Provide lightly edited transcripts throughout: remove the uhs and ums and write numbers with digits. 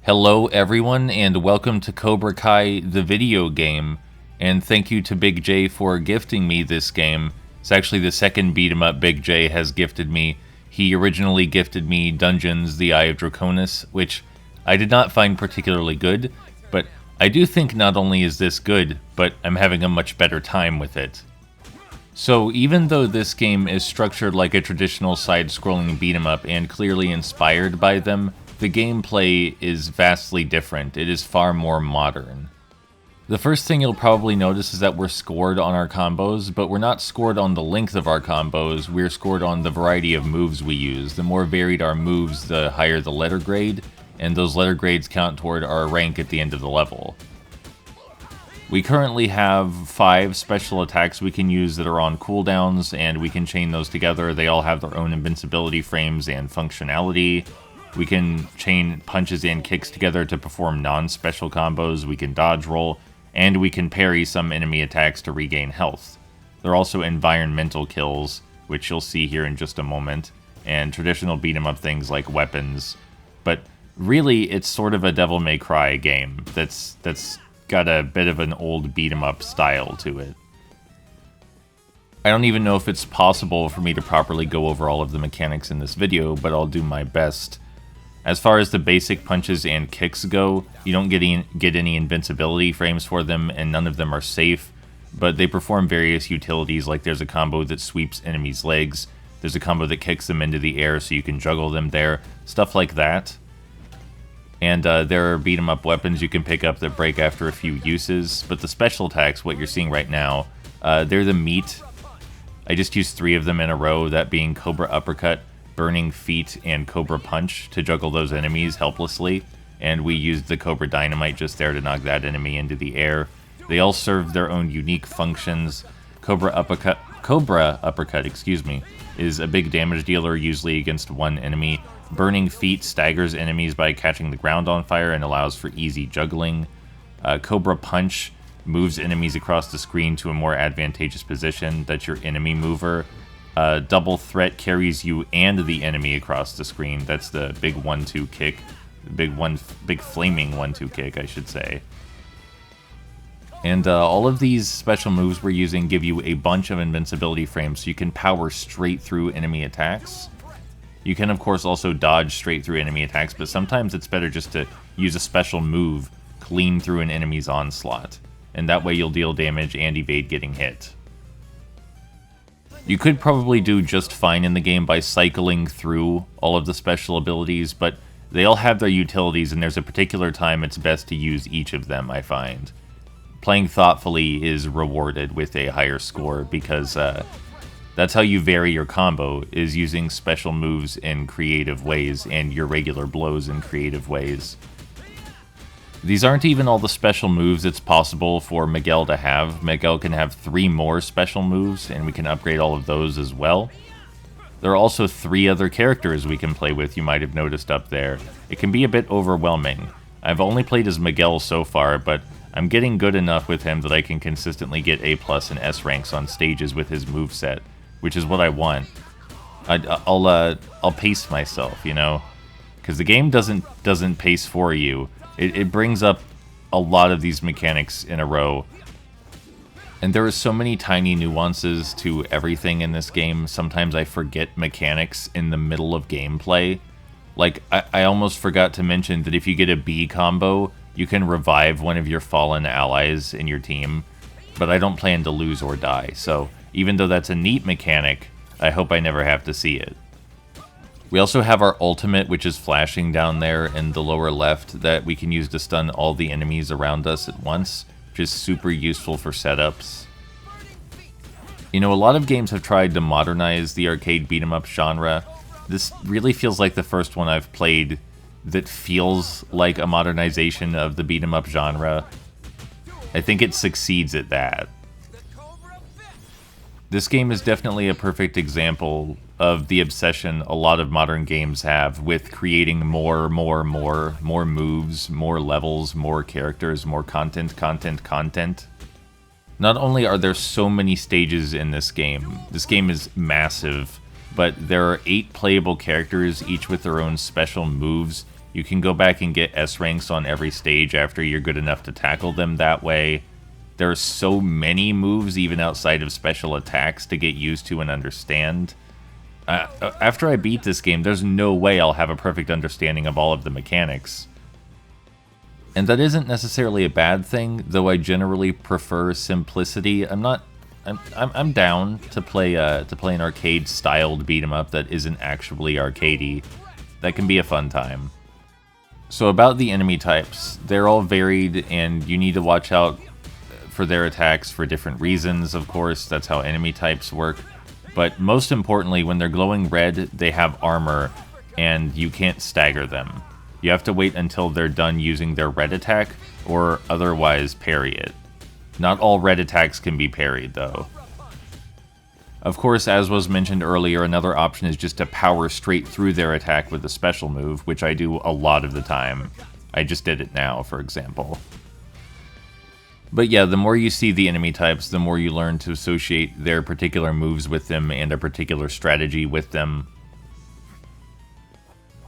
Hello everyone, and welcome to Cobra Kai, the video game, and thank you to Big J for gifting me this game. It's actually the second beat 'em up Big J has gifted me. He originally gifted me Dungeons: The Eye of Draconis, which I did not find particularly good, but I do think not only is this good, but I'm having a much better time with it. So even though this game is structured like a traditional side-scrolling beat 'em up and clearly inspired by them, the gameplay is vastly different. It is far more modern. The first thing you'll probably notice is that we're scored on our combos, but we're not scored on the length of our combos, we're scored on the variety of moves we use. The more varied our moves, the higher the letter grade, and those letter grades count toward our rank at the end of the level. We currently have 5 special attacks we can use that are on cooldowns, and we can chain those together. They all have their own invincibility frames and functionality. We can chain punches and kicks together to perform non-special combos, we can dodge roll, and we can parry some enemy attacks to regain health. There are also environmental kills, which you'll see here in just a moment, and traditional beat-em-up things like weapons. But really, it's sort of a Devil May Cry game that's got a bit of an old beat-em-up style to it. I don't even know if it's possible for me to properly go over all of the mechanics in this video, but I'll do my best. As far as the basic punches and kicks go, you don't get any invincibility frames for them, and none of them are safe, but they perform various utilities, like there's a combo that sweeps enemies' legs, there's a combo that kicks them into the air so you can juggle them there, stuff like that. And there are beat-em-up weapons you can pick up that break after a few uses, but the special attacks, what you're seeing right now, they're the meat. I just used 3 of them in a row, that being Cobra Uppercut, Burning Feet, and Cobra Punch to juggle those enemies helplessly, and we used the Cobra Dynamite just there to knock that enemy into the air. They all serve their own unique functions. Cobra Uppercut, is a big damage dealer, usually against one enemy. Burning Feet staggers enemies by catching the ground on fire and allows for easy juggling. Cobra Punch moves enemies across the screen to a more advantageous position. That's your enemy mover. Double Threat carries you and the enemy across the screen. That's the big 1-2 kick. Big flaming 1-2 kick, I should say. And all of these special moves we're using give you a bunch of invincibility frames, so you can power straight through enemy attacks. You can, of course, also dodge straight through enemy attacks, but sometimes it's better just to use a special move clean through an enemy's onslaught, and that way you'll deal damage and evade getting hit. You could probably do just fine in the game by cycling through all of the special abilities, but they all have their utilities, and there's a particular time it's best to use each of them, I find. Playing thoughtfully is rewarded with a higher score, because that's how you vary your combo, is using special moves in creative ways and your regular blows in creative ways. These aren't even all the special moves it's possible for Miguel to have. Miguel can have 3 more special moves, and we can upgrade all of those as well. There are also 3 other characters we can play with, you might have noticed up there. It can be a bit overwhelming. I've only played as Miguel so far, but I'm getting good enough with him that I can consistently get A+ and S ranks on stages with his moveset, which is what I want. I'll pace myself, you know? Because the game doesn't pace for you. It brings up a lot of these mechanics in a row. And there are so many tiny nuances to everything in this game. Sometimes I forget mechanics in the middle of gameplay. Like, I almost forgot to mention that if you get a B combo, you can revive one of your fallen allies in your team. But I don't plan to lose or die, so even though that's a neat mechanic, I hope I never have to see it. We also have our ultimate, which is flashing down there in the lower left, that we can use to stun all the enemies around us at once, which is super useful for setups. You know, a lot of games have tried to modernize the arcade beat-em-up genre. This really feels like the first one I've played that feels like a modernization of the beat-em-up genre. I think it succeeds at that. This game is definitely a perfect example of the obsession a lot of modern games have with creating more moves, more levels, more characters, more content. Not only are there so many stages in this game is massive, but there are 8 playable characters, each with their own special moves. You can go back and get S ranks on every stage after you're good enough to tackle them that way. There are so many moves, even outside of special attacks, to get used to and understand. After I beat this game, there's no way I'll have a perfect understanding of all of the mechanics. And that isn't necessarily a bad thing, though I generally prefer simplicity. I'm down to play an arcade-styled beat-em-up that isn't actually arcadey. That can be a fun time. So about the enemy types, they're all varied, and you need to watch out for their attacks for different reasons, of course. That's how enemy types work. But most importantly, when they're glowing red, they have armor, and you can't stagger them. You have to wait until they're done using their red attack, or otherwise parry it. Not all red attacks can be parried, though. Of course, as was mentioned earlier, another option is just to power straight through their attack with a special move, which I do a lot of the time. I just did it now, for example. But yeah, the more you see the enemy types, the more you learn to associate their particular moves with them and a particular strategy with them.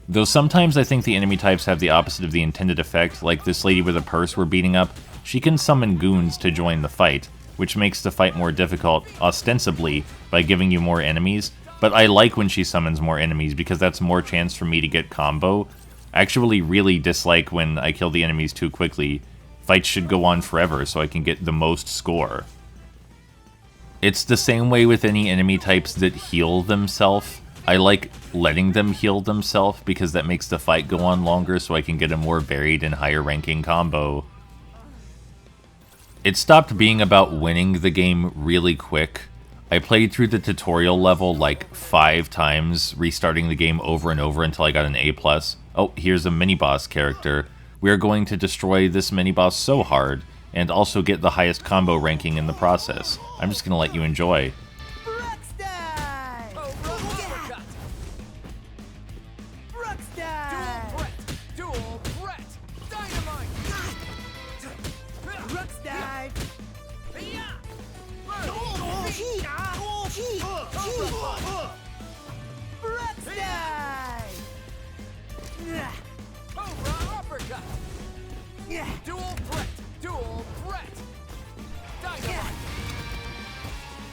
Though sometimes I think the enemy types have the opposite of the intended effect, like this lady with a purse we're beating up. She can summon goons to join the fight, which makes the fight more difficult, ostensibly, by giving you more enemies, but I like when she summons more enemies because that's more chance for me to get combo. I actually really dislike when I kill the enemies too quickly. Fights should go on forever so I can get the most score. It's the same way with any enemy types that heal themselves. I like letting them heal themselves because that makes the fight go on longer so I can get a more varied and higher ranking combo. It stopped being about winning the game really quick. I played through the tutorial level like 5 times, restarting the game over and over until I got an A+. Oh, here's a mini-boss character. We are going to destroy this mini-boss so hard, and also get the highest combo ranking in the process. I'm just gonna let you enjoy. Cobra Uppercut! Dual threat! Dual threat! Dynamite!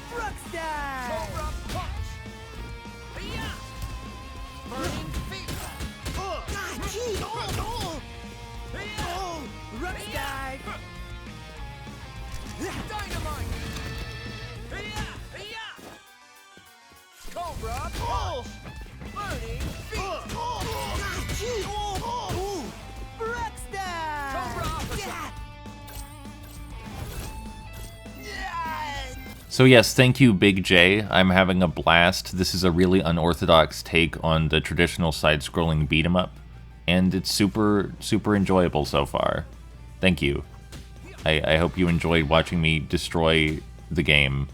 Cobra punch! Burning feet! Dynamite! Cobra punch! Burning feet! So yes, thank you, Big J. I'm having a blast. This is a really unorthodox take on the traditional side-scrolling beat-em-up, and it's super, super enjoyable so far. Thank you. I hope you enjoyed watching me destroy the game.